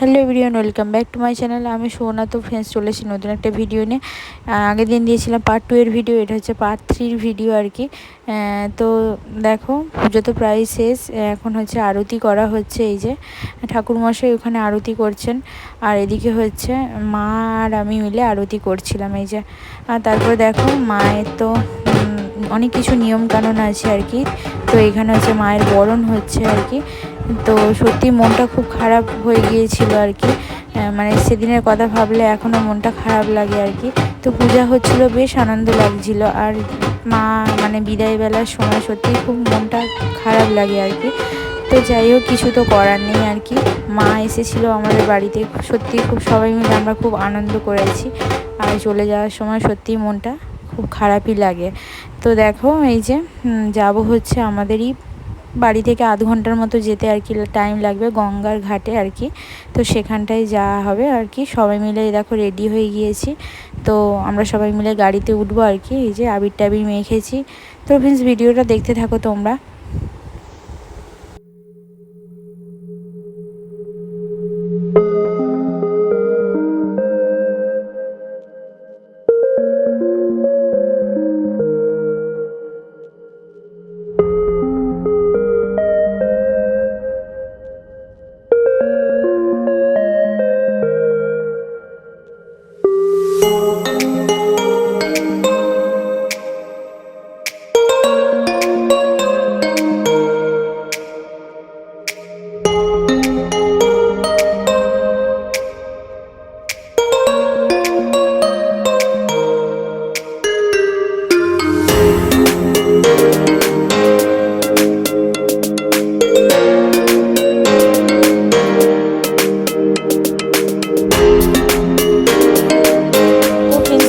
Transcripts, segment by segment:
Hello everyone, welcome back to my channel. আমি সোনা। তো ফ্রেন্ডস, চলে এসেছি নতুন একটা ভিডিও নিয়ে। আগের দিন দিয়েছিলাম পার্ট 2 এর ভিডিও, এটা হচ্ছে পার্ট 3 ভিডিও আর কি। তো দেখো, পুজো তো প্রায় শেষ। এখন হচ্ছে আরতি করা হচ্ছে। এই যে ঠাকুরমশাই ওখানে আরতি করছেন, আর এদিকে হচ্ছে মা আর আমি মিলে আরতি করছিলাম। এই যে তারপর দেখো, মায়ের তো অনেক কিছু নিয়ম কানুন আছে আর কি। তো এখানে হচ্ছে মায়ের বরণ হচ্ছে আর কি। তো সত্যি মনটা খুব খারাপ হয়ে গিয়েছিল আর কি। মানে সেদিনের কথা ভাবলে এখনও মনটা খারাপ লাগে আর কি। তো পূজা হচ্ছিল, বেশ আনন্দ লাগছিল। আর মা মানে বিদায়বেলার সময় সত্যিই খুব মনটা খারাপ লাগে আর কি। তো যাই হোক, কিছু তো করার নেই আর কি। মা এসেছিলো আমাদের বাড়িতে, সত্যি খুব সবাই মিলে আমরা খুব আনন্দ করেছি। আর চলে যাওয়ার সময় সত্যিই মনটা খুব খারাপই লাগে। তো দেখো, এই যে যাব হচ্ছে আমাদেরই বাড়ি থেকে আধ ঘন্টার মতো যেতে আর কি টাইম লাগবে, গঙ্গার ঘাটে আর কি। তো সেখানটায় যাওয়া হবে আর কি। সবাই মিলে দেখো রেডি হয়ে গিয়েছি। তো আমরা সবাই মিলে গাড়িতে উঠবো আর কি। এই যে আবির টাবির মেখেছি। তো ফ্রেন্ডস, ভিডিওটা দেখতে থাকো তোমরা।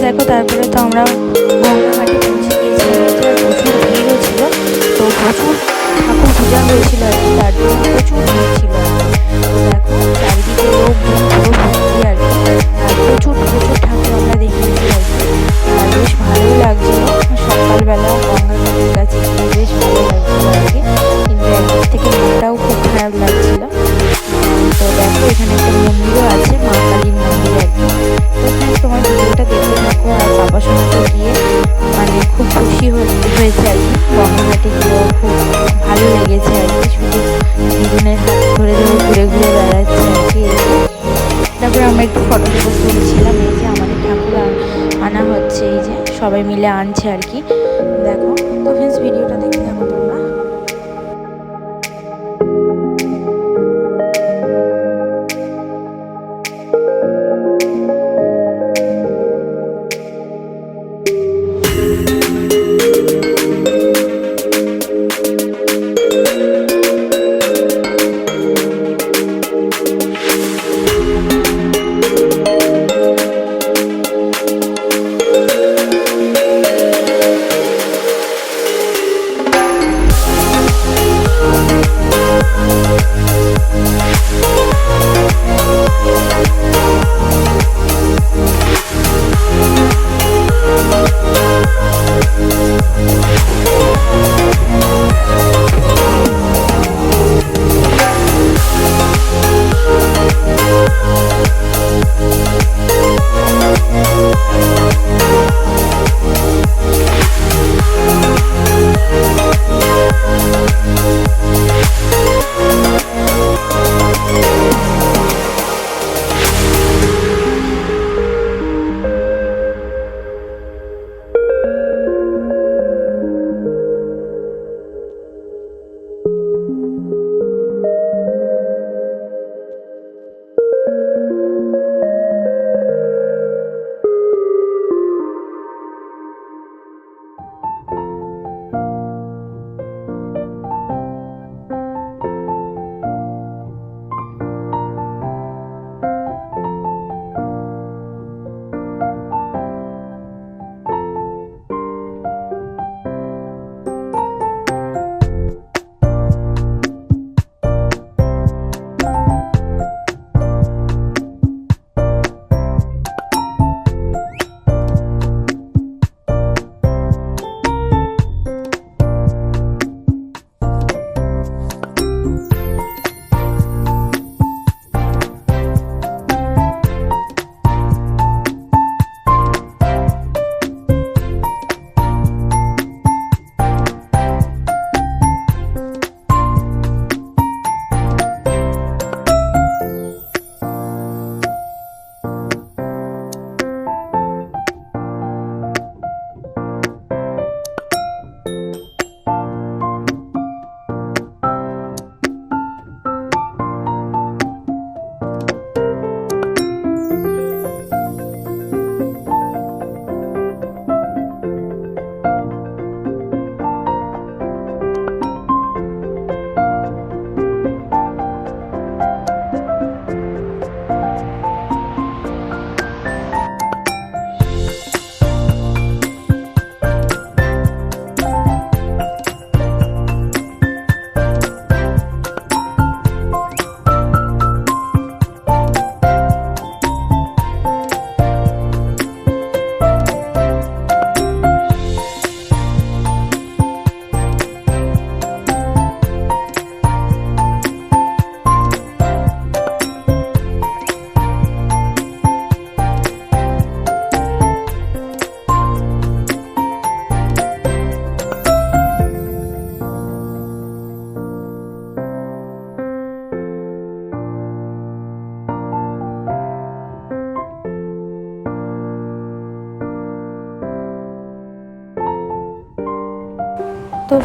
দেখো, তারপরে তো আমরা গঙ্গাঘাটে পৌঁছে গিয়েছিলাম। আর প্রচুর ভিড়ও ছিল। তো প্রচুর ঠাকুর পূজা হয়েছিল আর কি, তার জন্য প্রচুর ভিড় ছিল আর কি। তো দেখো, চারিদিকে লোক পুরো ভর্তি আর কি। আর প্রচুর প্রচুর ঠাকুর আমরা দেখিয়েছি আর কি। আর বেশ ভালোই লাগছিল। সকালবেলা গঙ্গাঘাটের কাছে গিয়ে বেশ ভালো লাগছিল আর কি। কিন্তু একদিক থেকে মনটাও খুব খারাপ লাগছিল। তো দেখো, এখানে একটা মন্দিরও আছে, মা কালীর মন্দির আর কি। তো এখানে তোমার ভিডিওটা দেখতে থাকো। আর বাবার সঙ্গে গিয়ে মানে খুব খুশি হয়েছে আর কি। গঙ্গাঘাটে গিয়েও খুব ভালো লেগেছে আর কি। শুধু জীবনের হাত ধরে ধরে ঘুরে ঘুরে বেড়াচ্ছে আর কি। তারপরে আমরা একটু ফটো তুলছিলাম। এই যে আমাদের ঠাকুর আনা হচ্ছে, এই যে সবাই মিলে আনছে আর কি। দেখো, তো ফ্রেন্ডস, ভিডিওটা দেখতে থাকো তোমরা।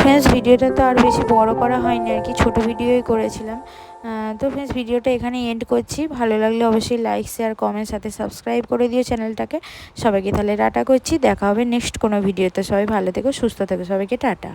ফ্রেন্ডস ভিডিওটা তো আর বেশি বড় করা হয়নি আর কি, ছোটো ভিডিওই করেছিলাম। তো ফ্রেন্ডস ভিডিওটা এখানে এন্ড করছি। ভালো লাগলে অবশ্যই লাইক শেয়ার কমেন্ট সাথে সাবস্ক্রাইব করে দিও চ্যানেলটাকে। সবাইকে তাহলে টাটা করছি, দেখা হবে নেক্সট কোনো ভিডিওতে। সবাই ভালো থেকো সুস্থ থেকো, সবাইকে টাটা।